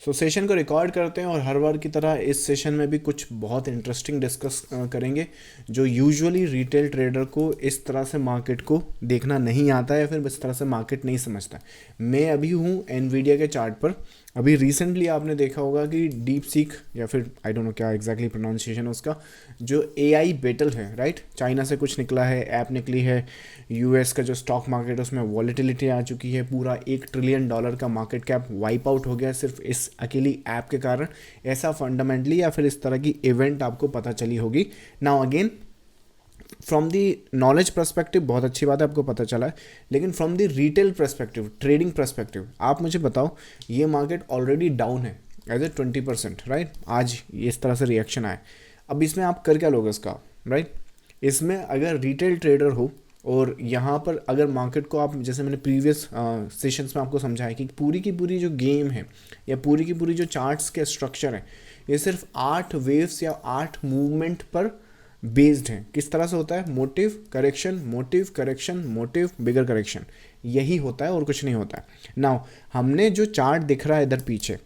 सो session को record करते हैं और हर बार की तरह इस सेशन में भी कुछ बहुत इंटरेस्टिंग डिस्कस करेंगे जो यूजुअली रिटेल ट्रेडर को इस तरह से मार्केट को देखना नहीं आता है या फिर इस तरह से मार्केट नहीं समझता। मैं अभी हूँ एनवीडिया के चार्ट पर। अभी रिसेंटली आपने देखा होगा कि डीप सीक या फिर आई डोंट नो क्या एग्जैक्टली प्रोनाउंसिएशन है उसका, जो एआई बेटल है, राइट, चाइना से कुछ निकला है, ऐप निकली है, यूएस का जो स्टॉक मार्केट है उसमें वॉलेटिलिटी आ चुकी है, पूरा $1 ट्रिलियन का मार्केट कैप वाइप आउट हो गया सिर्फ इस अकेली ऐप के कारण। ऐसा फंडामेंटली या फिर इस तरह की इवेंट आपको पता चली होगी। Now again from the knowledge perspective बहुत अच्छी बात है, आपको पता चला है, लेकिन from the retail perspective, trading perspective, आप मुझे बताओ ये मार्केट ऑलरेडी डाउन है एज ए 20%, राइट। आज इस तरह से रिएक्शन आए, अब इसमें आप कर क्या लोगे इसका, राइट। इसमें अगर रिटेल ट्रेडर हो और यहाँ पर अगर मार्केट को आप, जैसे मैंने प्रीवियस सेशंस में आपको समझाया कि पूरी की पूरी जो गेम है या पूरी की पूरी जो चार्ट्स के स्ट्रक्चर है ये सिर्फ 8 वेव्स या 8 मूवमेंट पर बेस्ड है। किस तरह से होता है, motive correction, motive correction, motive bigger correction, यही होता है और कुछ नहीं होता है। नाउ हमने जो चार्ट दिख रहा है इधर पीछे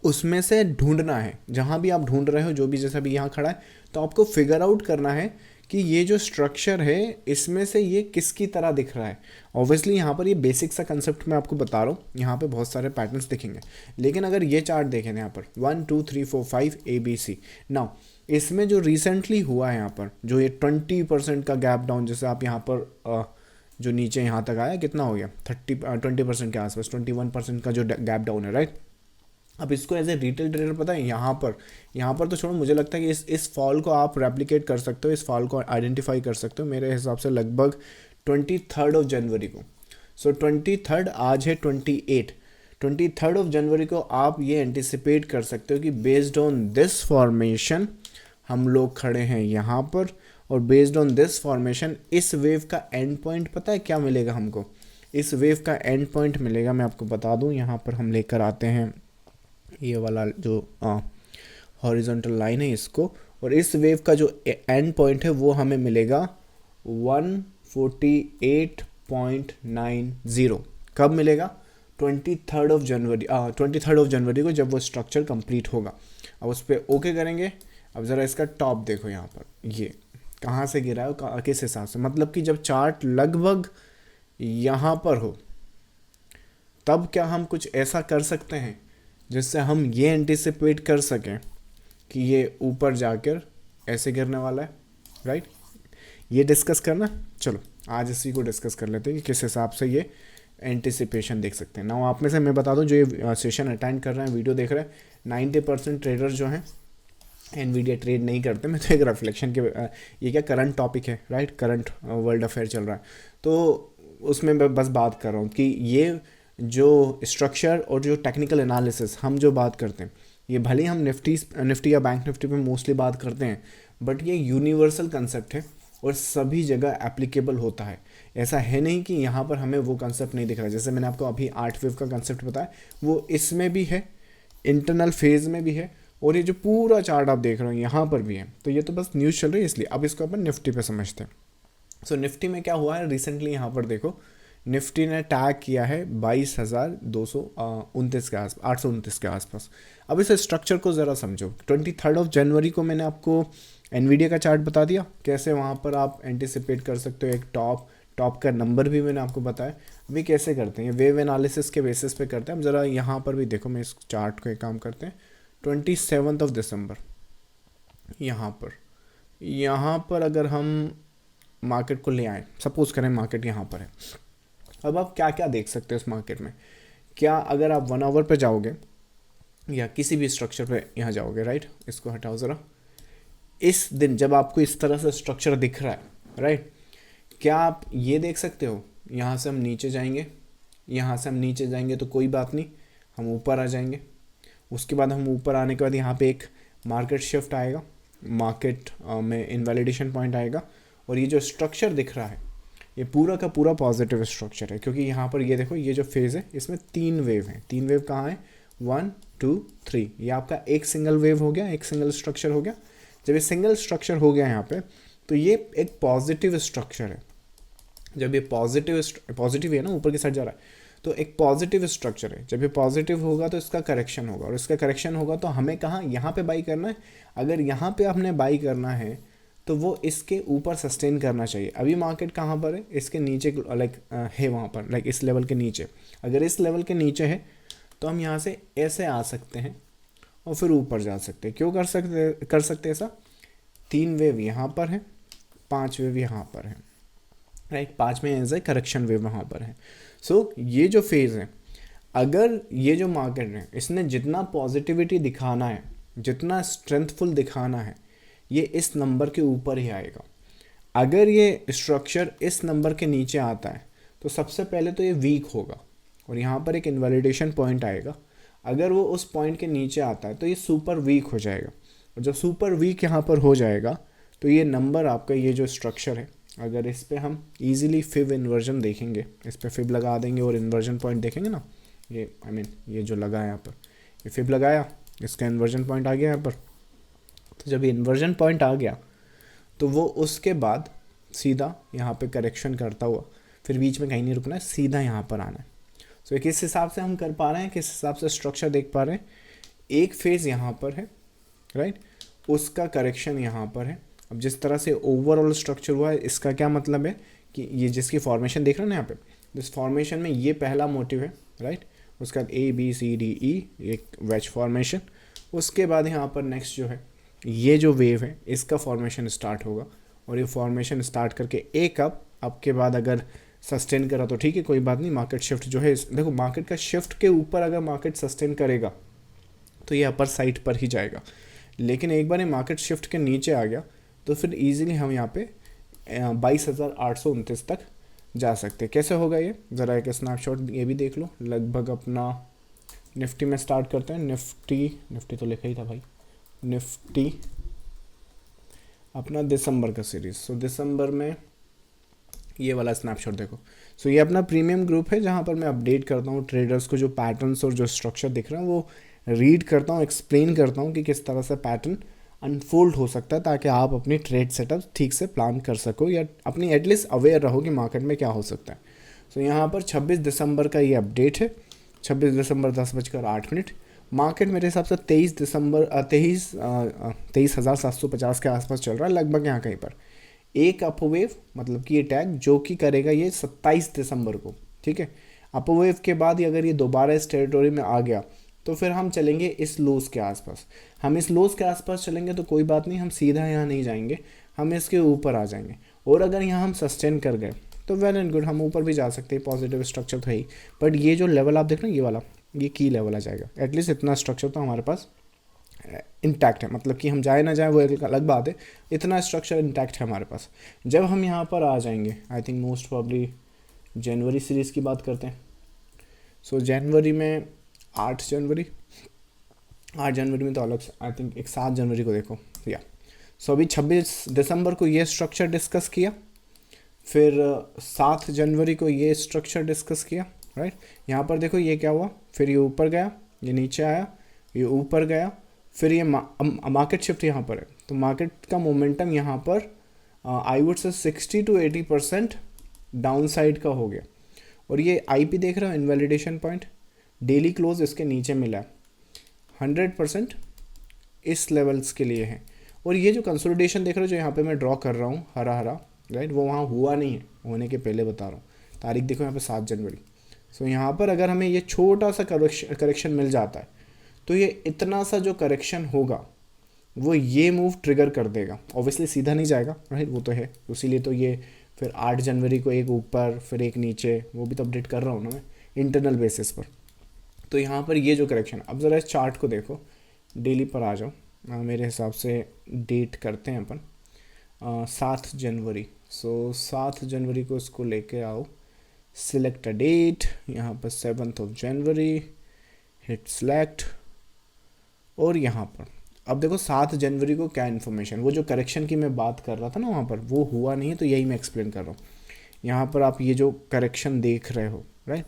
उसमें से ढूंढना है, जहाँ भी आप ढूंढ रहे हो, जो भी जैसा भी यहाँ खड़ा है, तो आपको फिगर आउट करना है कि ये जो स्ट्रक्चर है इसमें से ये किसकी तरह दिख रहा है। ऑब्वियसली यहाँ पर ये बेसिक सा कंसेप्ट मैं आपको बता रहा हूँ, यहाँ पे बहुत सारे पैटर्न्स दिखेंगे, लेकिन अगर ये चार्ट देखें यहाँ पर 1 2 3 4 5 ABC, नाउ इसमें जो रिसेंटली हुआ है यहाँ पर जो ये 20% का गैप डाउन, जैसे आप यहाँ पर जो नीचे यहाँ तक आया कितना हो गया 20% के आसपास, 21% का जो गैप डाउन है, राइट। अब इसको एज ए रिटेल ट्रेडर पता है यहाँ पर तो छोड़ो, मुझे लगता है कि इस फॉल को आप रेप्लिकेट कर सकते हो, इस फॉल को आइडेंटिफाई कर सकते हो मेरे हिसाब से लगभग 23 जनवरी को। सो 23, आज है 23 जनवरी को आप ये एंटिसिपेट कर सकते हो कि बेस्ड ऑन दिस फॉर्मेशन हम लोग खड़े हैं यहाँ पर, और बेस्ड ऑन दिस फॉर्मेशन इस वेव का एंड पॉइंट पता है क्या मिलेगा हमको, इस वेव का एंड पॉइंट मिलेगा, मैं आपको बता दूँ। यहाँ पर हम लेकर आते हैं ये वाला जो हॉरिजॉन्टल लाइन है इसको, और इस वेव का जो एंड पॉइंट है वो हमें मिलेगा 148.90। कब मिलेगा, 23 जनवरी को, जब वो स्ट्रक्चर कंप्लीट होगा। अब उस पर ओके करेंगे। अब ज़रा इसका टॉप देखो यहाँ पर, ये कहाँ से गिरा है, किस हिसाब से, मतलब कि जब चार्ट लगभग यहाँ पर हो तब क्या हम कुछ ऐसा कर सकते हैं जिससे हम ये एंटिसिपेट कर सकें कि ये ऊपर जाकर ऐसे गिरने वाला है, राइट। ये डिस्कस करना, चलो आज इसी को डिस्कस कर लेते हैं कि किस हिसाब से ये एंटिसिपेशन देख सकते हैं ना। आप में से मैं बता दूं जो ये सेशन अटेंड कर रहे हैं, वीडियो देख रहे हैं, 90% ट्रेडर जो हैं एनवीडिया ट्रेड नहीं करते। मैं तो एक रिफ्लेक्शन के ये क्या करंट टॉपिक है, राइट, करंट वर्ल्ड अफेयर चल रहा है तो उसमें मैं बस बात कर रहा हूँ कि ये जो स्ट्रक्चर और जो टेक्निकल एनालिसिस हम जो बात करते हैं, ये भले हम निफ्टी या बैंक निफ्टी पे मोस्टली बात करते हैं, बट ये यूनिवर्सल कंसेप्ट है और सभी जगह एप्लीकेबल होता है। ऐसा है नहीं कि यहाँ पर हमें वो कंसेप्ट नहीं दिख रहा है। जैसे मैंने आपको अभी 8 वेव का कंसेप्ट बताया, वो इसमें भी है, इंटरनल फेज में भी है, और ये जो पूरा चार्ट आप देख रहे हो यहाँ पर भी है। तो ये तो बस न्यूज़ चल रही है इसलिए। अब इसको अपन निफ्टी पे समझते हैं। सो निफ्टी में क्या हुआ है रिसेंटली, यहाँ पर देखो निफ्टी ने टैग किया है 22,229 के आसपास, 829 के आसपास। अब इस स्ट्रक्चर को ज़रा समझो। 23 जनवरी को मैंने आपको एनवीडिया का चार्ट बता दिया, कैसे वहाँ पर आप एंटिसिपेट कर सकते हो। एक टॉप का नंबर भी मैंने आपको बताया। अभी कैसे करते हैं, वेव एनालिसिस के बेसिस पे करते हैं। अब ज़रा यहाँ पर भी देखो, मैं इस चार्ट को एक काम करते हैं। 27 दिसंबर, यहाँ पर अगर हम मार्केट को ले आए, सपोज करें मार्केट यहाँ पर है। अब आप क्या क्या देख सकते हो इस मार्केट में, क्या अगर आप 1 आवर पे जाओगे या किसी भी स्ट्रक्चर पे यहाँ जाओगे, राइट, इसको हटाओ ज़रा। इस दिन जब आपको इस तरह से स्ट्रक्चर दिख रहा है, राइट, क्या आप ये देख सकते हो, यहाँ से हम नीचे जाएंगे, यहाँ से हम नीचे जाएंगे तो कोई बात नहीं, हम ऊपर आ जाएंगे। उसके बाद हम ऊपर आने के बाद यहाँ पे एक मार्केट शिफ्ट आएगा, मार्केट में इनवैलिडेशन पॉइंट आएगा, और ये जो स्ट्रक्चर दिख रहा है ये पूरा का पूरा पॉजिटिव स्ट्रक्चर है। क्योंकि यहाँ पर ये देखो, ये जो फेज़ है इसमें 3 वेव हैं। 3 वेव कहाँ है, 1 2 3। ये आपका एक सिंगल वेव हो गया, एक सिंगल स्ट्रक्चर हो गया। जब ये सिंगल स्ट्रक्चर हो गया यहाँ पे, तो ये एक पॉजिटिव स्ट्रक्चर है। जब ये पॉजिटिव है ना, ऊपर की साइड जा रहा है, तो एक पॉजिटिव स्ट्रक्चर है, जब ये पॉजिटिव होगा तो इसका करेक्शन होगा, और इसका करेक्शन होगा तो हमें कहाँ, यहाँ पे बाई करना है। अगर यहाँ पे आपने बाई करना है तो वो इसके ऊपर सस्टेन करना चाहिए। अभी मार्केट कहाँ पर है, इसके नीचे लाइक है वहाँ पर, लाइक इस लेवल के नीचे। अगर इस लेवल के नीचे है तो हम यहाँ से ऐसे आ सकते हैं और फिर ऊपर जा सकते हैं। क्यों कर सकते ऐसा, 3 वेव यहाँ पर है, 5 वेव यहाँ पर है, राइट। 5 में एज ए करेक्शन वेव वहाँ पर है। सो ये जो फेज़ है, अगर ये जो मार्केट है इसने जितना पॉजिटिविटी दिखाना है, जितना स्ट्रेंथफुल दिखाना है, ये इस नंबर के ऊपर ही आएगा। अगर ये स्ट्रक्चर इस नंबर के नीचे आता है तो सबसे पहले तो ये वीक होगा और यहाँ पर एक इनवैलिडेशन पॉइंट आएगा। अगर वो उस पॉइंट के नीचे आता है तो ये सुपर वीक हो जाएगा, और जब सुपर वीक यहाँ पर हो जाएगा तो ये नंबर आपका, ये जो स्ट्रक्चर है, अगर इस पर हम इजीली फिब इन्वर्जन देखेंगे, इस पर फिब लगा देंगे और इन्वर्जन पॉइंट देखेंगे ना, ये ये जो लगा है यहाँ पर, ये फिब लगाया, इसका इन्वर्जन पॉइंट आ गया यहाँ पर। तो जब ये इन्वर्जन पॉइंट आ गया तो वो उसके बाद सीधा यहाँ पे करेक्शन करता हुआ फिर बीच में कहीं नहीं रुकना है, सीधा यहाँ पर आना है। सो किस हिसाब से हम कर पा रहे हैं, किस हिसाब से स्ट्रक्चर देख पा रहे हैं, एक फेज़ यहाँ पर है, राइट, उसका करेक्शन यहाँ पर है। अब जिस तरह से ओवरऑल स्ट्रक्चर हुआ है, इसका क्या मतलब है कि ये जिसकी फॉर्मेशन देख रहे हैं ना यहाँ पे, इस फॉर्मेशन में ये पहला मोटिव है, राइट। उसके बाद ABCDE एक वेज फॉर्मेशन, उसके बाद यहाँ पर नेक्स्ट जो है ये जो वेव है इसका फॉर्मेशन स्टार्ट होगा, और ये फॉर्मेशन स्टार्ट करके एक अप के बाद अगर सस्टेन करा तो ठीक है, कोई बात नहीं। मार्केट शिफ्ट जो है, देखो मार्केट का शिफ्ट के ऊपर अगर मार्केट सस्टेन करेगा तो ये अपर साइड पर ही जाएगा, लेकिन एक बार ये मार्केट शिफ्ट के नीचे आ गया तो फिर इजीली हम यहाँ पे 22,829 तक जा सकते हैं। कैसे होगा ये, ज़रा एक स्नैपशॉट ये भी देख लो। लगभग अपना निफ्टी में स्टार्ट करते हैं। निफ्टी तो लिखा ही था भाई, निफ्टी अपना दिसंबर का सीरीज़। सो दिसंबर में ये वाला स्नैपशॉट देखो। सो ये अपना प्रीमियम ग्रुप है जहाँ पर मैं अपडेट करता हूँ ट्रेडर्स को, जो पैटर्न्स और जो स्ट्रक्चर दिख रहा है वो रीड करता हूँ, एक्सप्लेन करता हूँ कि किस तरह से पैटर्न अनफोल्ड हो सकता है, ताकि आप अपनी ट्रेड सेटअप ठीक से प्लान कर सको या अपनी एटलीस्ट अवेयर रहो कि मार्केट में क्या हो सकता है। सो यहाँ पर 26 दिसंबर का ये अपडेट है, 26 दिसंबर 10:08। मार्केट मेरे हिसाब से 23,750 के आसपास चल रहा है लगभग यहाँ कहीं पर। एक अपवेव मतलब कि ये टैग जो कि करेगा ये 27 दिसंबर को, ठीक है। अपवेव के बाद अगर ये दोबारा इस टेरिटोरी में आ गया तो फिर हम चलेंगे इस लोस के आसपास। हम इस लोस के आसपास चलेंगे तो कोई बात नहीं, हम सीधा यहाँ नहीं जाएंगे, हम इसके ऊपर आ जाएंगे। और अगर यहाँ हम सस्टेन कर गए तो वेल एंड गुड, हम ऊपर भी जा सकते हैं, पॉजिटिव स्ट्रक्चर तो है ही। बट ये जो लेवल आप देख रहे हैं ये वाला, ये की लेवल आ जाएगा। एटलीस्ट इतना स्ट्रक्चर तो हमारे पास इंटैक्ट है, मतलब कि हम जाए ना जाए वो एक अलग बात है, इतना स्ट्रक्चर इंटैक्ट है हमारे पास। जब हम यहाँ पर आ जाएंगे, I think most probably January series की बात करते हैं। सो जनवरी में 8 जनवरी में तो अलग, आई थिंक एक 7 जनवरी को देखो या। सो अभी 26 दिसंबर को ये स्ट्रक्चर डिस्कस किया, फिर 7 जनवरी को ये स्ट्रक्चर डिस्कस किया, राइट। यहाँ पर देखो ये क्या हुआ, फिर ये ऊपर गया, ये नीचे आया, ये ऊपर गया, फिर ये मार्केट शिफ्ट यहाँ पर है। तो मार्केट का मोमेंटम यहाँ पर I would say 60 to 80% down side का हो गया। और ये IP देख रहे हो, इनवैलिडेशन पॉइंट, डेली क्लोज इसके नीचे मिला है, 100% इस लेवल्स के लिए है। और ये जो कंसोलिडेशन देख रहे हो जो यहाँ पे मैं ड्रॉ कर रहा हूँ हरा हरा, राइट, वो वहाँ हुआ नहीं है, होने के पहले बता रहा हूँ। तारीख देखो यहाँ पे 7 जनवरी। सो यहाँ पर अगर हमें ये छोटा सा करेक्शन मिल जाता है तो ये इतना सा जो करेक्शन होगा वो ये मूव ट्रिगर कर देगा। ऑब्वियसली सीधा नहीं जाएगा, राइट, वो तो है, इसीलिए तो ये फिर 8 जनवरी को एक ऊपर फिर एक नीचे, वो भी तो अपडेट कर रहा हूँ ना मैं इंटरनल बेसिस पर। तो यहाँ पर ये जो करेक्शन, अब ज़रा इस चार्ट को देखो, डेली पर आ जाओ। मेरे हिसाब से डेट करते हैं अपन 7 जनवरी। सो 7 जनवरी को इसको लेके आओ, सिलेक्ट अ डेट, यहाँ पर 7 जनवरी, हिट सेलेक्ट, और यहाँ पर अब देखो 7 जनवरी को क्या इन्फॉर्मेशन, वो जो करेक्शन की मैं बात कर रहा था ना वहाँ पर, वो हुआ नहीं है, तो यही मैं एक्सप्लेन कर रहा हूँ। यहाँ पर आप ये जो करेक्शन देख रहे हो, राइट,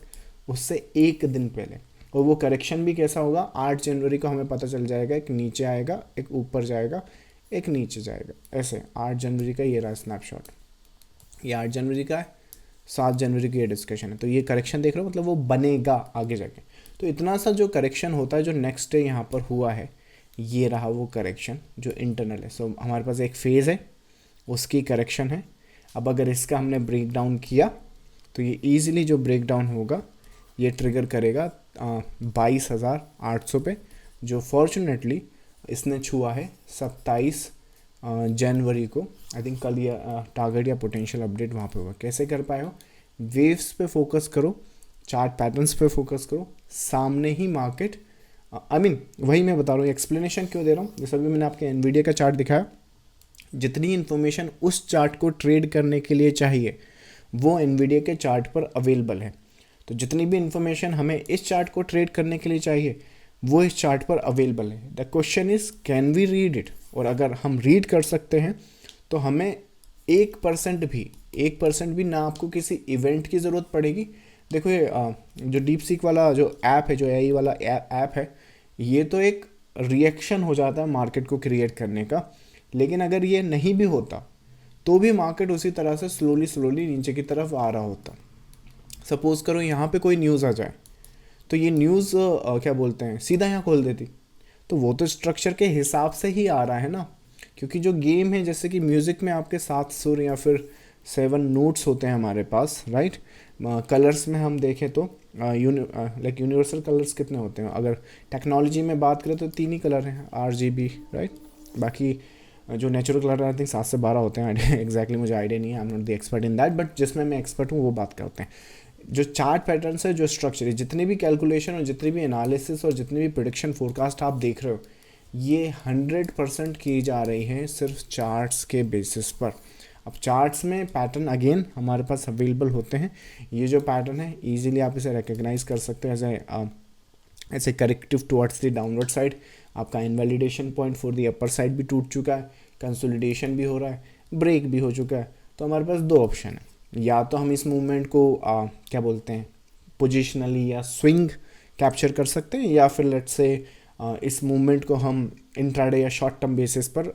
उससे एक दिन पहले, और वो करेक्शन भी कैसा होगा, 8 जनवरी को हमें पता चल जाएगा, एक नीचे आएगा, एक ऊपर जाएगा, एक नीचे जाएगा, ऐसे। 8 जनवरी का ये रहा स्नैपशॉट, ये 8 जनवरी का है। 7 जनवरी की ये डिस्कशन है, तो ये करेक्शन देख रहे हो, मतलब वो बनेगा आगे जाके। तो इतना सा जो करेक्शन होता है जो नेक्स्ट डे यहाँ पर हुआ है, ये रहा वो करेक्शन जो इंटरनल है। सो हमारे पास एक फेज़ है, उसकी करेक्शन है। अब अगर इसका हमने ब्रेक डाउन किया तो ये ईजिली जो ब्रेक डाउन होगा ये ट्रिगर करेगा 22,800 पे, जो फॉर्चुनेटली इसने छुआ है 27 जनवरी को। आई थिंक कल ये टारगेट या पोटेंशियल अपडेट वहाँ पे हुआ। कैसे कर पाए हो? वेव्स पे फोकस करो, चार्ट पैटर्न्स पे फोकस करो, सामने ही मार्केट वही मैं बता रहा हूँ, एक्सप्लेनेशन क्यों दे रहा हूँ। जैसे अभी मैंने आपके एनवीडिया का चार्ट दिखाया, जितनी इन्फॉर्मेशन उस चार्ट को ट्रेड करने के लिए चाहिए वो एनवीडिया के चार्ट पर अवेलेबल है। तो जितनी भी इन्फॉर्मेशन हमें इस चार्ट को ट्रेड करने के लिए चाहिए वो इस चार्ट पर अवेलेबल है। The question is can we read it, और अगर हम रीड कर सकते हैं तो हमें 1% भी ना आपको किसी इवेंट की ज़रूरत पड़ेगी। देखो ये जो डीप सीक वाला जो ऐप है, जो एआई वाला ऐप है, ये तो एक रिएक्शन हो जाता है मार्केट को क्रिएट करने का। लेकिन अगर ये नहीं भी होता तो भी मार्केट उसी तरह से स्लोली नीचे की तरफ आ रहा होता। सपोज़ करो यहाँ पे कोई न्यूज़ आ जाए तो ये न्यूज़ क्या बोलते हैं सीधा यहाँ खोल देती, तो वो तो स्ट्रक्चर के हिसाब से ही आ रहा है ना। क्योंकि जो गेम है, जैसे कि म्यूज़िक में आपके 7 सुर या फिर 7 नोट्स होते हैं हमारे पास, राइट। कलर्स में हम देखें तो लाइक यूनिवर्सल कलर्स कितने होते हैं? अगर टेक्नोलॉजी में बात करें तो 3 ही कलर हैं, RGB, राइट। बाकी जो नेचुरल कलर आई थिंक 7 से 12 होते हैं। एग्जैक्टली मुझे आइडिया नहीं है, I am not the expert in that, but जिसमें मैं एक्सपर्ट हूँ वो बात करते हैं। जो चार्ट पैटर्न्स है, जो स्ट्रक्चर है, जितनी भी कैलकुलेशन और जितनी भी एनालिसिस और जितनी भी प्रिडिक्शन फोरकास्ट आप देख रहे हो, ये 100% की जा रही है सिर्फ चार्ट्स के बेसिस पर। अब चार्ट्स में पैटर्न अगेन हमारे पास अवेलेबल होते हैं। ये जो पैटर्न है इजीली आप इसे रिकग्नाइज कर सकते हैं ऐसे corrective towards the downward side. आपका invalidation point for the upper side भी टूट चुका है, कंसोलिडेशन भी हो रहा है, ब्रेक भी हो चुका है। तो हमारे पास 2 ऑप्शन है, या तो हम इस मूवमेंट को क्या बोलते हैं पोजिशनली या स्विंग कैप्चर कर सकते हैं, या फिर लेट्स से इस मूवमेंट को हम इंट्राडे या शॉर्ट टर्म बेसिस पर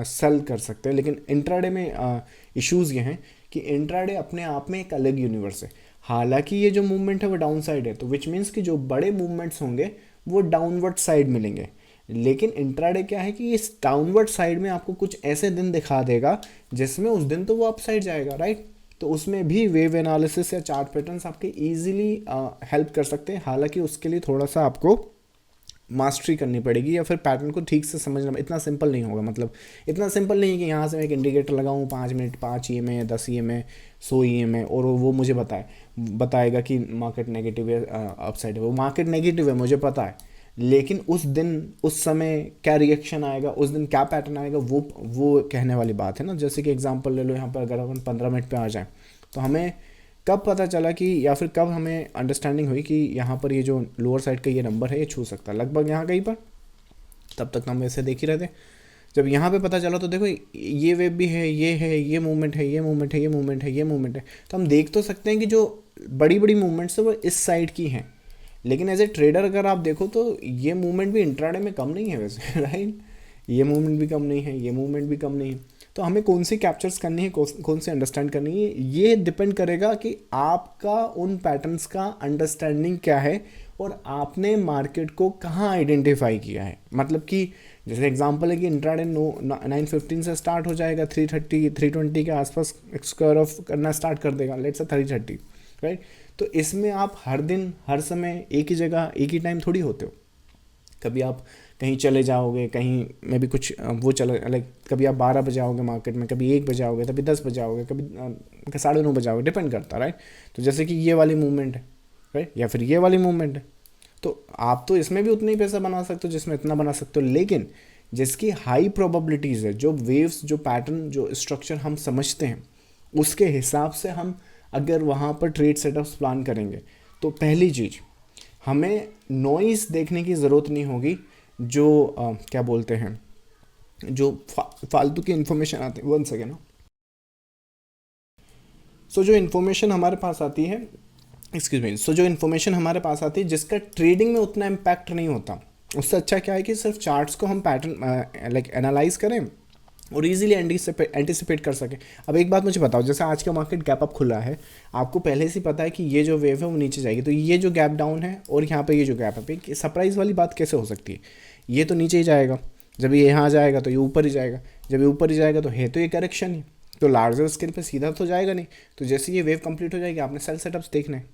सेल कर सकते हैं। लेकिन इंट्राडे में इश्यूज़ ये हैं कि इंट्राडे अपने आप में एक अलग यूनिवर्स है। हालांकि ये जो मूवमेंट है वो डाउन साइड है, तो विच मीन्स कि जो बड़े मूवमेंट्स होंगे वो डाउनवर्ड साइड मिलेंगे। लेकिन इंट्राडे क्या है कि इस डाउनवर्ड साइड में आपको कुछ ऐसे दिन दिखा देगा जिसमें उस दिन तो वो अप साइड जाएगा, राइट। तो उसमें भी वेव एनालिसिस या चार्ट पैटर्न्स आपके इजीली हेल्प कर सकते हैं। हालांकि उसके लिए थोड़ा सा आपको मास्टरी करनी पड़ेगी या फिर पैटर्न को ठीक से समझना, इतना सिंपल नहीं होगा। मतलब इतना सिंपल नहीं है कि यहाँ से मैं एक इंडिकेटर लगाऊँ 5 मिनट 5 EMA 10 EMA 100 EMA और वो मुझे बताएगा कि मार्केट नेगेटिव है अपसाइड है। वो मार्केट नेगेटिव है मुझे पता है, लेकिन उस दिन उस समय क्या रिएक्शन आएगा, उस दिन क्या पैटर्न आएगा, वो कहने वाली बात है ना। जैसे कि एग्जांपल ले लो, यहाँ पर अगर अपन 15 मिनट पे आ जाए तो हमें कब पता चला कि या फिर कब हमें अंडरस्टैंडिंग हुई कि यहाँ पर ये जो लोअर साइड का ये नंबर है ये छू सकता है लगभग यहाँ कहीं पर। तब तक हम ऐसे देख ही रहे थे। जब यहाँ पे पता चला तो देखो ये वेव भी है, ये मूवमेंट है, ये मूवमेंट है, ये मूवमेंट है, ये मूवमेंट है। तो हम देख तो सकते हैं कि जो बड़ी बड़ी मूवमेंट्स है वो इस साइड की हैं। लेकिन एज ए ट्रेडर अगर आप देखो तो ये मूवमेंट भी इंट्राडे में कम नहीं है वैसे, राइट। ये मूवमेंट भी कम नहीं है, ये मूवमेंट भी कम नहीं है। तो हमें कौन सी कैप्चर्स करनी है, कौन सी अंडरस्टैंड करनी है, ये डिपेंड करेगा कि आपका उन पैटर्न्स का अंडरस्टैंडिंग क्या है और आपने मार्केट को कहाँ आइडेंटिफाई किया है। मतलब कि जैसे एग्जांपल है कि इंट्राडे 9:15 से स्टार्ट हो जाएगा, 3:30 3:20 के आसपास स्क्वायर ऑफ करना स्टार्ट कर देगा, लेट्स से 3:30, राइट। तो इसमें आप हर दिन हर समय एक ही जगह एक ही टाइम थोड़ी होते हो। कभी आप कहीं चले जाओगे, कहीं में भी कुछ वो चला, लाइक कभी आप 12 बजे आओगे मार्केट में, कभी 1 बजे आओगे, कभी 10 बजे आओगे, कभी 9:30 बजे आओगे, डिपेंड करता है, राइट। तो जैसे कि ये वाली मूवमेंट है, राइट, या फिर ये वाली मूवमेंट है, तो आप तो इसमें भी उतना ही पैसा बना सकते हो जिसमें इतना बना सकते हो। लेकिन जिसकी हाई प्रोबेबिलिटीज़ है, जो वेव्स, जो पैटर्न, जो स्ट्रक्चर हम समझते हैं, उसके हिसाब से हम अगर वहाँ पर ट्रेड सेटअप्स प्लान करेंगे तो पहली चीज़ हमें नॉइज़ देखने की ज़रूरत नहीं होगी। जो क्या बोलते हैं, जो फालतू की इन्फॉर्मेशन आती है, 1 सेकेंड। सो जो इन्फॉर्मेशन हमारे पास आती है, जो इन्फॉर्मेशन हमारे पास आती है जिसका ट्रेडिंग में उतना इम्पैक्ट नहीं होता, उससे अच्छा क्या है कि सिर्फ चार्ट्स को हम पैटर्न लाइक एनालाइज करें और इजीली एंटिसिपेट कर सके। अब एक बात मुझे बताओ, जैसे आज का मार्केट गैप अप खुला है, आपको पहले से पता है कि ये जो वेव है वो नीचे जाएगी, तो ये जो गैप डाउन है और यहाँ पे ये जो गैप अप है, सरप्राइज वाली बात कैसे हो सकती है? ये तो नीचे ही जाएगा, जब ये यहाँ जाएगा तो ये ऊपर ही जाएगा, जब ये ऊपर ही जाएगा तो है तो ये करेक्शन ही, तो लार्जर स्केल पे सीधा तो जाएगा नहीं। तो जैसे ये वेव कंप्लीट हो जाएगी, आपने सेल सेटअप्स देखने हैं।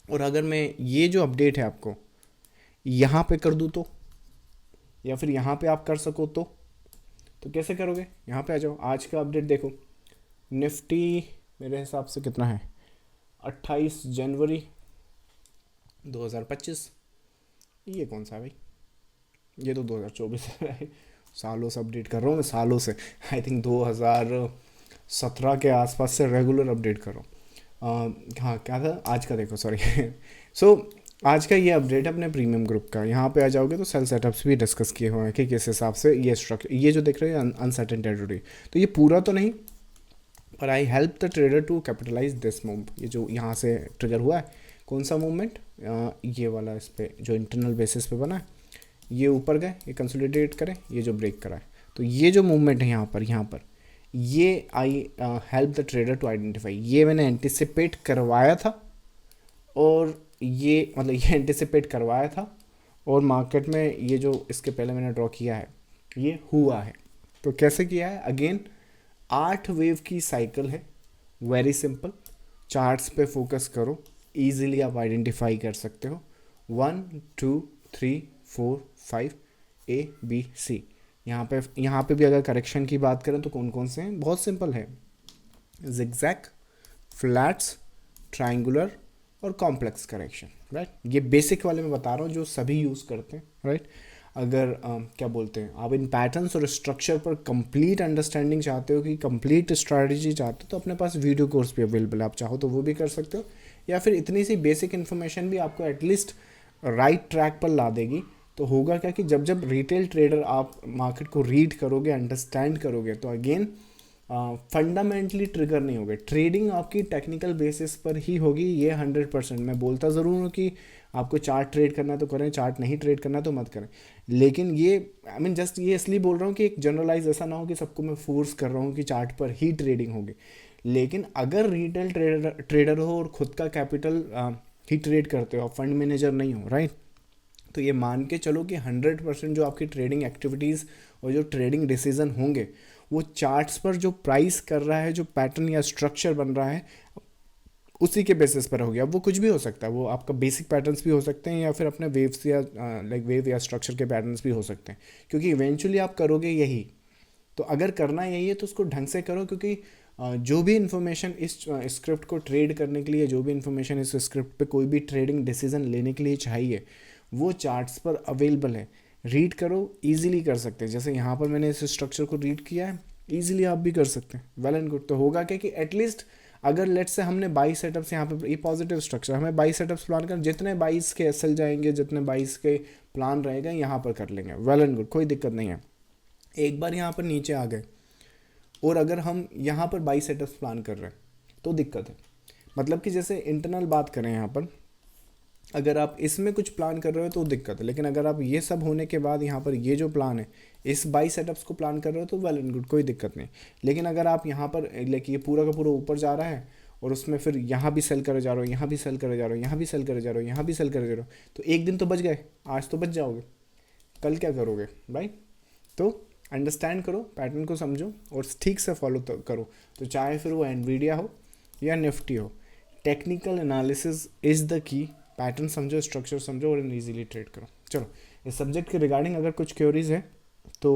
और अगर मैं ये जो अपडेट है आपको यहाँ पे कर दूँ तो, या फिर यहाँ पे आप कर सको तो कैसे करोगे? यहाँ पे आ जाओ, आज का अपडेट देखो। निफ्टी मेरे हिसाब से कितना है, 28 जनवरी 2025। ये कौन सा है भाई? ये तो 2024 है भाई। सालों से अपडेट कर रहा हूँ मैं, सालों से। आई थिंक 2017 के आसपास से रेगुलर अपडेट कर रहा हूँ। हाँ, क्या था आज का, देखो सॉरी। सो आज का ये अपडेट है अपने प्रीमियम ग्रुप का। यहाँ पे आ जाओगे तो सेल सेटअप्स भी डिस्कस किए हुए हैं कि किस हिसाब से ये स्ट्रक्चर, ये जो देख रहे हैं अनसर्टेन टेरिटरी, तो ये पूरा तो नहीं, पर I help the trader to capitalize this move. ये जो यहाँ से ट्रिगर हुआ है, कौन सा मूवमेंट, ये वाला, इस पर जो इंटरनल बेसिस पे बना है, ये ऊपर गए, ये कंसोलिडेट करें, ये जो ब्रेक करा है, तो ये जो मूवमेंट है यहाँ पर ये I help the trader to identify. ये मैंने एंटिसिपेट करवाया था, और ये मतलब ये एंटिसिपेट करवाया था, और मार्केट में ये जो इसके पहले मैंने ड्रॉ किया है ये हुआ है। तो कैसे किया है? अगेन 8 वेव की साइकिल है, वेरी सिंपल। चार्ट्स पे फोकस करो, इजीली आप आइडेंटिफाई कर सकते हो। 1 2 3 4 5 ABC। यहाँ पे भी अगर करेक्शन की बात करें तो कौन कौन से हैं? बहुत सिंपल है, जिगजैग, फ्लैट्स, ट्रायंगुलर और कॉम्प्लेक्स करेक्शन, राइट। ये बेसिक वाले मैं बता रहा हूँ जो सभी यूज़ करते हैं, राइट। अगर क्या बोलते हैं, आप इन पैटर्न्स और स्ट्रक्चर पर कंप्लीट अंडरस्टैंडिंग चाहते हो, कि कंप्लीट स्ट्रैटेजी चाहते हो, तो अपने पास वीडियो कोर्स भी अवेलेबल है, आप चाहो तो वो भी कर सकते हो। या फिर इतनी सी बेसिक इन्फॉर्मेशन भी आपको एटलीस्ट राइट ट्रैक पर ला देगी। तो होगा क्या कि जब जब रिटेल ट्रेडर आप मार्केट को रीड करोगे, अंडरस्टैंड करोगे, तो अगेन फंडामेंटली ट्रिगर नहीं होगे। ट्रेडिंग आपकी टेक्निकल बेसिस पर ही होगी, ये 100%। मैं बोलता ज़रूर हूँ कि आपको चार्ट ट्रेड करना है तो करें, चार्ट नहीं ट्रेड करना है तो मत करें, लेकिन ये आई मीन जस्ट ये इसलिए बोल रहा हूँ कि एक जनरलाइज ऐसा ना हो कि सबको मैं फोर्स कर रहा हूँ कि चार्ट पर ही ट्रेडिंग होगी। लेकिन अगर रिटेल ट्रेडर हो और ख़ुद का कैपिटल ही ट्रेड करते हो, फंड मैनेजर नहीं हो, राइट, तो ये मान के चलो कि 100% जो आपकी ट्रेडिंग एक्टिविटीज़ और जो ट्रेडिंग डिसीजन होंगे वो चार्ट्स पर जो प्राइस कर रहा है, जो पैटर्न या स्ट्रक्चर बन रहा है, उसी के बेसिस पर हो गया। अब वो कुछ भी हो सकता है, वो आपका बेसिक पैटर्न्स भी हो सकते हैं, या फिर अपने वेव्स या लाइक वेव या स्ट्रक्चर के पैटर्न्स भी हो सकते हैं, क्योंकि इवेंचुअली आप करोगे यही। तो अगर करना यही है तो उसको ढंग से करो, क्योंकि जो भी इन्फॉर्मेशन इस स्क्रिप्ट को ट्रेड करने के लिए, जो भी इन्फॉर्मेशन इस स्क्रिप्ट पे कोई भी ट्रेडिंग डिसीजन लेने के लिए चाहिए, वो चार्ट्स पर अवेलेबल है। रीड करो, इजीली कर सकते हैं। जैसे यहाँ पर मैंने इस स्ट्रक्चर को रीड किया है, इजीली आप भी कर सकते हैं, वेल एंड गुड। तो होगा क्या कि एटलीस्ट अगर लेट्स से हमने 22 सेटअप्स यहाँ पे, ये पॉजिटिव स्ट्रक्चर, हमें 22 सेटअप्स प्लान कर, जितने 22 के एसएल जाएंगे, जितने 22 के प्लान रहेगा यहाँ पर कर लेंगे, वेल एंड गुड, कोई दिक्कत नहीं है। एक बार यहाँ पर नीचे आ गए और अगर हम यहाँ पर 22 सेटअप्स प्लान कर रहे हैं तो दिक्कत है। मतलब कि जैसे इंटरनल बात करें यहाँ पर, अगर आप इसमें कुछ प्लान कर रहे हो तो दिक्कत है, लेकिन अगर आप ये सब होने के बाद यहाँ पर ये जो प्लान है, इस 22 सेटअप्स को प्लान कर रहे हो तो वेल एंड गुड, कोई दिक्कत नहीं। लेकिन अगर आप यहाँ पर लाइक ये पूरा का पूरा ऊपर जा रहा है और उसमें फिर यहाँ भी सेल करे जा रहे हो, यहाँ भी सेल करे जा रहे हो, यहाँ भी सेल करे जा रहे हो, यहाँ भी सेल करे जा रहे हो, तो एक दिन तो बच गए, आज तो बच जाओगे, कल क्या करोगे भाई? तो अंडरस्टैंड करो, पैटर्न को समझो और ठीक से फॉलो करो। तो चाहे फिर वो एनवीडिया हो या निफ्टी हो, technical analysis is the key. Pattern समझो, स्ट्रक्चर समझो और इजीली ट्रेड करो। चलो, इस सब्जेक्ट के रिगार्डिंग अगर कुछ क्वेरीज है तो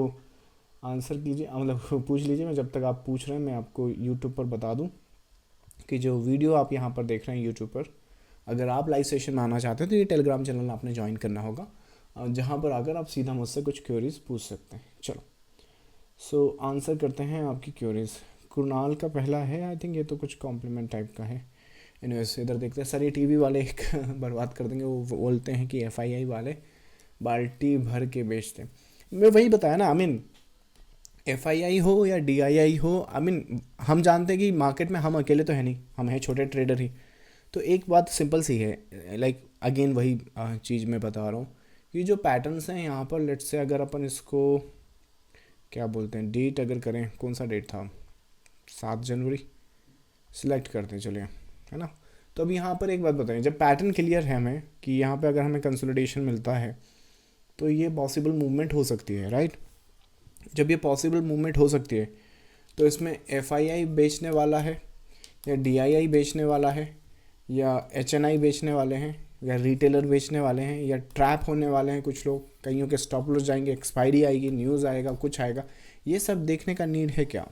आंसर कीजिए, मतलब पूछ लीजिए। मैं जब तक आप पूछ रहे हैं मैं आपको यूट्यूब पर बता दूं कि जो वीडियो आप यहाँ पर देख रहे हैं यूट्यूब पर, अगर आप लाइव सेशन में आना चाहते हैं तो ये टेलीग्राम चैनल आपने ज्वाइन करना होगा, जहाँ पर आकर आप सीधा मुझसे कुछ क्वेरीज पूछ सकते हैं। चलो, सो आंसर करते हैं आपकी क्वेरीज। कुणाल का पहला है, आई थिंक ये तो कुछ कॉम्प्लीमेंट टाइप का है। इन्वेस्ट इधर देखते हैं सर, ये टीवी वाले एक बर्बाद कर देंगे। वो बोलते हैं कि एफआईआई वाले बाल्टी भर के बेचते हैं। मैं वही बताया ना, आई मीन एफआईआई हो या डीआईआई हो, आई मीन हम जानते हैं कि मार्केट में हम अकेले तो है नहीं, हम हैं छोटे ट्रेडर ही। तो एक बात सिंपल सी है, लाइक अगेन वही चीज़ मैं बता रहा हूँ कि जो पैटर्न्स हैं यहाँ पर, लेट्स से अगर अपन इसको क्या बोलते हैं डेट, अगर करें कौन सा डेट था, 7 जनवरी सिलेक्ट करते हैं चलिए, है ना। तो अब यहाँ पर एक बात बताएं, जब पैटर्न क्लियर है हमें कि यहाँ पे अगर हमें कंसोलिडेशन मिलता है तो ये पॉसिबल मूवमेंट हो सकती है, राइट। जब ये पॉसिबल मूवमेंट हो सकती है तो इसमें FII बेचने वाला है या DII बेचने वाला है या HNI बेचने वाले हैं या रिटेलर बेचने वाले हैं या ट्रैप होने वाले हैं कुछ लोग, कईयों के स्टॉप लॉस जाएंगे, एक्सपायरी आएगी, न्यूज़ आएगा, कुछ आएगा, ये सब देखने का नीड है क्या।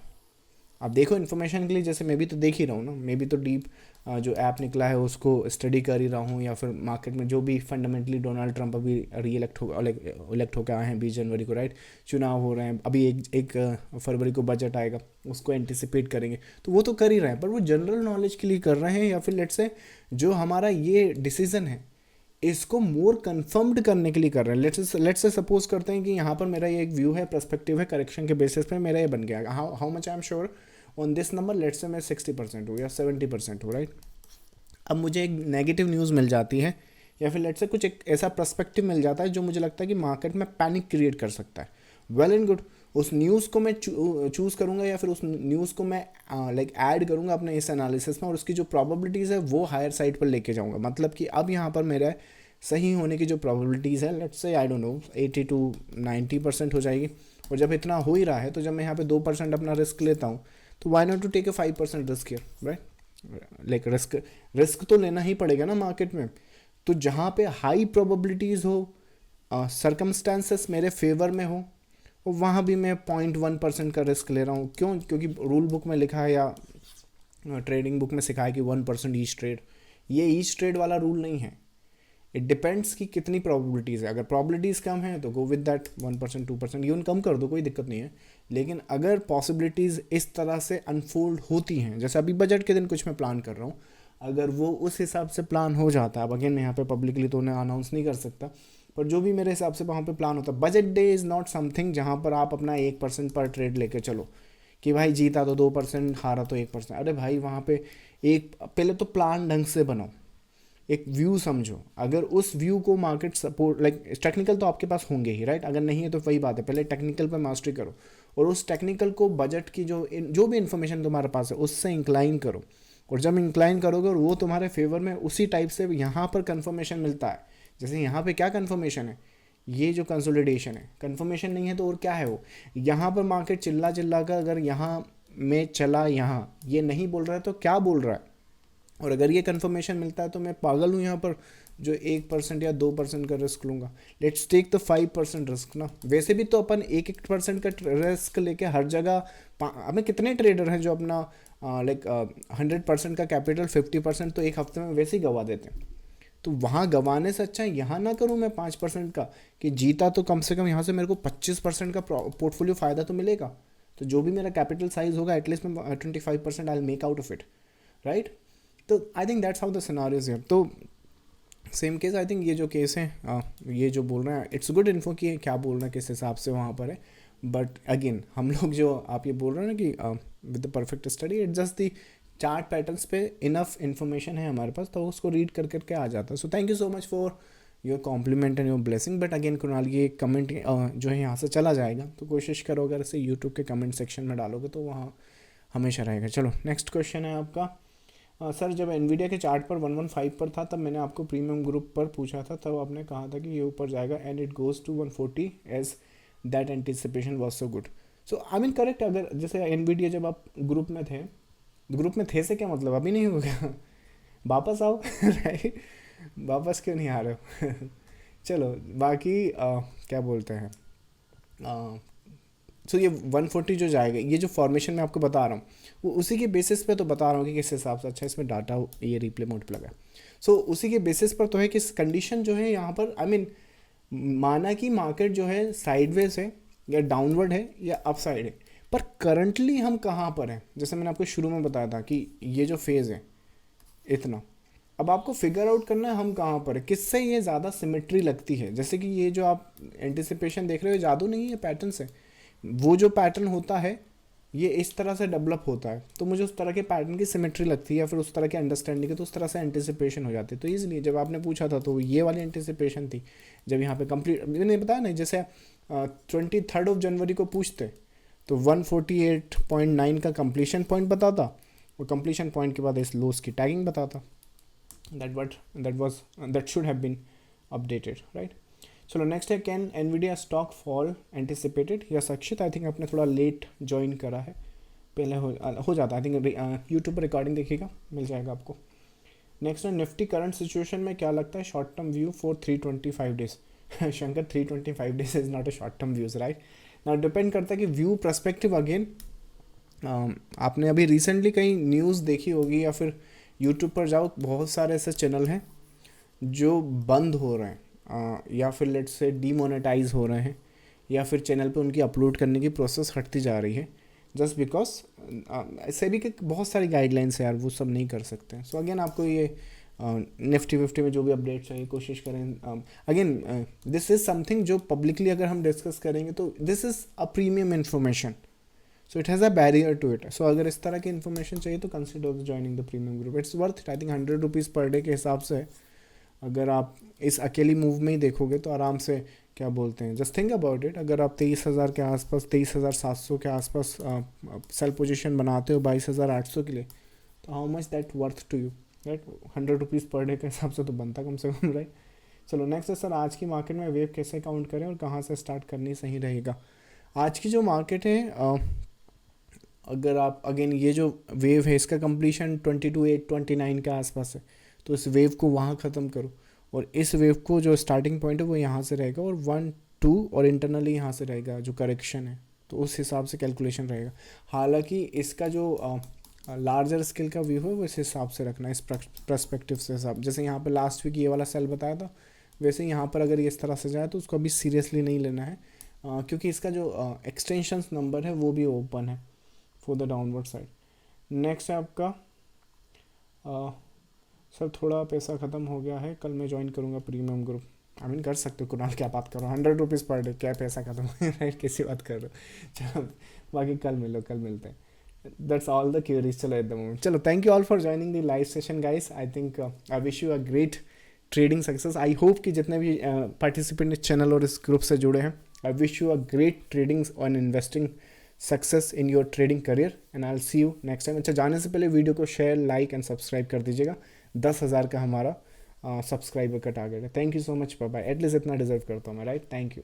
आप देखो इन्फॉर्मेशन के लिए, जैसे मैं भी तो देख ही रहा हूँ ना, मैं भी तो डीप जो ऐप निकला है उसको स्टडी कर ही रहा हूँ, या फिर मार्केट में जो भी फंडामेंटली डोनाल्ड ट्रंप अभी इलेक्ट होकर आए हैं 20 जनवरी को, राइट, चुनाव हो रहे हैं, अभी एक फरवरी को बजट आएगा, उसको एंटिसिपेट करेंगे, तो वो तो कर ही रहे हैं, पर वो जनरल नॉलेज के लिए कर रहे हैं, या फिर लेट्स से जो हमारा ये डिसीजन है इसको मोर कन्फर्म्ड करने के लिए कर रहे हैं। लेट्स से सपोज करते हैं कि यहाँ पर मेरा ये एक व्यू है, पर्सपेक्टिव है, करेक्शन के बेसिस पे मेरा ये बन गया, how much I am sure on this number, let's say मैं 60% हूँ या 70% हूँ, राइट। अब मुझे एक नेगेटिव न्यूज़ मिल जाती है या फिर लेट्स से कुछ एक ऐसा पर्सपेक्टिव मिल जाता है जो मुझे लगता है कि मार्केट में पैनिक क्रिएट कर सकता है, वेल एंड गुड, उस न्यूज़ को मैं चूज़ करूँगा या फिर उस न्यूज़ को मैं लाइक ऐड करूँगा अपने इस एनालिसिस में, और उसकी जो प्रोबेबिलिटीज़ है वो हायर साइड पर लेके जाऊँगा। मतलब कि अब यहाँ पर मेरा सही होने की जो प्रोबेबिलिटीज़ है, let's say I don't know 80 to 90% हो जाएगी, और जब इतना हो ही रहा है तो जब मैं यहाँ पे 2% अपना रिस्क लेता हूँ तो why not to take a 5% risk here, right. Like risk तो लेना ही पड़ेगा ना मार्केट में। तो जहाँ पे हाई प्रोबेबिलिटीज़ हो, सर्कमस्टांसेस मेरे फेवर में हो, और वहाँ भी मैं 0.1% का रिस्क ले रहा हूँ। क्यों? क्योंकि रूल बुक में लिखा है या ट्रेडिंग बुक में सिखाया कि 1% ईच ट्रेड। ये ईच ट्रेड वाला रूल नहीं है, इट डिपेंड्स कि कितनी प्रोबेबिलिटीज़ है। अगर प्रोबेबिलिटीज़ कम है तो go with that 1% 2% even come कर दो, कोई दिक्कत नहीं है। लेकिन अगर पॉसिबिलिटीज़ इस तरह से अनफोल्ड होती हैं, जैसे अभी बजट के दिन कुछ मैं प्लान कर रहा हूँ, अगर वो उस हिसाब से प्लान हो जाता है, अब अगेन मैं यहाँ पे पब्लिकली तो उन्हें अनाउंस नहीं कर सकता, पर जो भी मेरे हिसाब से वहाँ पे प्लान होता है, budget day is not something जहाँ पर आप अपना 1% पर ट्रेड लेके चलो कि भाई जीता तो 2%, हारा तो 1%। अरे भाई वहाँ पे पहले तो प्लान ढंग से बनाओ, एक व्यू समझो। अगर उस व्यू को मार्केट सपोर्ट, लाइक टेक्निकल तो आपके पास होंगे ही, राइट। अगर नहीं है तो वही बात है, पहले टेक्निकल पे मास्टरी करो और उस टेक्निकल को बजट की जो भी इन्फॉर्मेशन तुम्हारे पास है उससे इंक्लाइन करो, और जब इंक्लाइन करोगे और वो तुम्हारे फेवर में, उसी टाइप से यहाँ पर कन्फर्मेशन मिलता है। जैसे यहाँ पे क्या कन्फर्मेशन है, ये जो कंसोलिडेशन है, कन्फर्मेशन नहीं है तो और क्या है वो। यहाँ पर मार्केट चिल्ला कर अगर यहाँ में चला, यहाँ ये नहीं बोल रहा है तो क्या बोल रहा है। और अगर ये कन्फर्मेशन मिलता है तो मैं पागल हूँ यहाँ पर जो 1% या 2% का रिस्क लूँगा। लेट्स टेक द 5% रिस्क ना। वैसे भी तो अपन 1% का रिस्क लेके हर जगह, हमें कितने ट्रेडर हैं जो अपना लाइक 100% का कैपिटल 50% तो एक हफ्ते में वैसे ही गंवा देते हैं। तो वहाँ गंवाने से अच्छा यहाँ ना करूँ मैं 5% का, कि जीता तो कम से कम यहाँ से मेरे को 25% का पोर्टफोलियो फ़ायदा तो मिलेगा। तो जो भी मेरा कैपिटल साइज होगा एटलीस्ट मैं 25% I make out of it, right. तो I think that's how the scenarios है। तो सेम केस आई थिंक ये जो केस है, ये जो बोल रहे हैं इट्स गुड इन्फो कि क्या बोल रहे हैं, किस हिसाब से वहाँ पर है। बट अगेन हम लोग जो आप ये बोल रहे हैं ना कि with the perfect study, it just the chart patterns पे इनफ इन्फॉर्मेशन है हमारे पास, तो उसको रीड कर करके आ जाता है। So thank you so much for your compliment and your blessing. But again Kunal, ये कमेंट जो है यहाँ से चला जाएगा, तो कोशिश करो अगर इसे यूट्यूब के कमेंट सेक्शन में डालोगे तो वहाँ हमेशा रहेगा। चलो नेक्स्ट क्वेश्चन है आपका। सर जब एनवीडिया के चार्ट पर 115 पर था तब मैंने आपको प्रीमियम ग्रुप पर पूछा था, तब आपने कहा था कि ये ऊपर जाएगा and it goes to 140 as that anticipation was so good. So I mean correct. अगर जैसे एनवीडिया जब आप ग्रुप में थे से क्या मतलब, अभी नहीं हो गया वापस आओ राइट, वापस क्यों नहीं आ रहे हो चलो बाकी क्या बोलते हैं, सो ये 140 जो जाएगा, ये जो फॉर्मेशन मैं आपको बता रहा हूँ वो उसी के बेसिस पे तो बता रहा हूँ कि किस हिसाब से। अच्छा इसमें डाटा ये रिप्ले मोड पे लगा, सो उसी के बेसिस पर तो है कि कंडीशन जो है यहाँ पर, आई मीन माना कि मार्केट जो है साइडवेज है या डाउनवर्ड है या अपसाइड है, पर करंटली हम कहाँ पर हैं। जैसे मैंने आपको शुरू में बताया था कि ये जो फेज़ है इतना, अब आपको फिगर आउट करना है हम कहाँ पर है, किससे ये ज़्यादा सिमेट्री लगती है। जैसे कि ये जो आप एंटिसिपेशन देख रहे हो जादू नहीं है, पैटर्न से, वो जो पैटर्न होता है ये इस तरह से डेवलप होता है, तो मुझे उस तरह के पैटर्न की सिमेट्री लगती है या फिर उस तरह की अंडरस्टैंडिंग है, तो उस तरह से एंटिसिपेशन हो जाती है। तो इसलिए जब आपने पूछा था तो ये वाली एंटिसिपेशन थी। जब यहाँ पे कंप्लीट मैंने बताया ना, जैसे 23 जनवरी को पूछते तो 148.9 का कंप्लीशन पॉइंट बताता और कंप्लीशन पॉइंट के बाद इस लोस की टैगिंग बताता। That should have been updated, right. चलो नेक्स्ट है, can Nvidia stock fall anticipated. Yes Akshit, I think आपने थोड़ा लेट ज्वाइन करा है, पहले हो जाता। आई थिंक यूट्यूब पर रिकॉर्डिंग देखिएगा, मिल जाएगा आपको। नेक्स्ट है, निफ्टी करंट सिचुएशन में क्या लगता है short term view for 325 days. Shankar 325 days is not a short term views, right. ना डिपेंड करता है कि व्यू पर्सपेक्टिव अगेन। आपने अभी रिसेंटली कहीं न्यूज़ देखी होगी या फिर यूट्यूब पर जाओ, बहुत सारे ऐसे चैनल हैं जो बंद हो रहे हैं या फिर लेट्स से डीमोनेटाइज हो रहे हैं, या फिर चैनल पे उनकी अपलोड करने की प्रोसेस हटती जा रही है, जस्ट बिकॉज सेबी के बहुत सारी गाइडलाइंस है यार, वो सब नहीं कर सकते। सो अगेन आपको ये निफ्टी विफ्टी में जो भी अपडेट चाहिए कोशिश करें। अगेन दिस इज़ समथिंग जो पब्लिकली अगर हम डिस्कस करेंगे तो this is a premium information, so it has a barrier to it. So अगर इस तरह की इन्फॉर्मेशन चाहिए तो consider joining the premium group, it's worth it. I think 100 rupees per day के हिसाब से अगर आप इस अकेली मूव में ही देखोगे तो आराम से, क्या बोलते हैं, जस्ट थिंक अबाउट इट, अगर आप 23,000 के आसपास, 23,700 के आसपास सेल पोजीशन बनाते हो 22,800 के लिए, तो how much that worth to you, right. 100 rupees per day के हिसाब से तो बनता कम से कम, राइट। चलो नेक्स्ट है सर, आज की मार्केट में वेव कैसे काउंट करें और कहाँ से स्टार्ट करनी सही रहेगा। आज की जो मार्केट है, अगर आप अगेन ये जो वेव है इसका कंप्लीशन 22,829 के आसपास है, तो इस वेव को वहाँ ख़त्म करो और इस वेव को जो स्टार्टिंग पॉइंट है वो यहाँ से रहेगा और 1 2 और इंटरनली यहाँ से रहेगा जो करेक्शन है, तो उस हिसाब से कैलकुलेशन रहेगा। हालांकि इसका जो लार्जर स्केल का व्यू है वो इस हिसाब से रखना है, इस पर्सपेक्टिव से हिसाब, जैसे यहाँ पे लास्ट वीक ये वाला सेल बताया था, वैसे यहाँ पर अगर ये इस तरह से जाए तो उसको अभी सीरियसली नहीं लेना है, क्योंकि इसका जो एक्सटेंशंस नंबर है वो भी ओपन है for the downward side. Next है आपका सर थोड़ा पैसा ख़त्म हो गया है, कल मैं ज्वाइन करूँगा प्रीमियम ग्रुप। आई मीन कर सकते हो कुणाल, क्या बात कर रहा हूँ, 100 रुपीज़ पर डे, क्या पैसा खत्म है, राइट, कैसी बात कर रहे हो। चलो बाकी कल मिलते हैं। दैट्स ऑल द क्यूरीज चलो एट द मोमेंट। चलो thank you all for joining the live session guys. I think I wish you a great trading success. I hope कि जितने भी पार्टिसिपेंट इस चैनल और इस ग्रुप से जुड़े हैं, I wish you a great trading on investing success in your trading career and I will see you next time. अच्छा, जाने से पहले वीडियो को शेयर, लाइक एंड सब्सक्राइब कर दीजिएगा। 10,000 का हमारा सब्सक्राइबर का टारगेट है। Thank you so much, bye bye. At least इतना डिजर्व करता हूँ मैं, राइट। Thank you.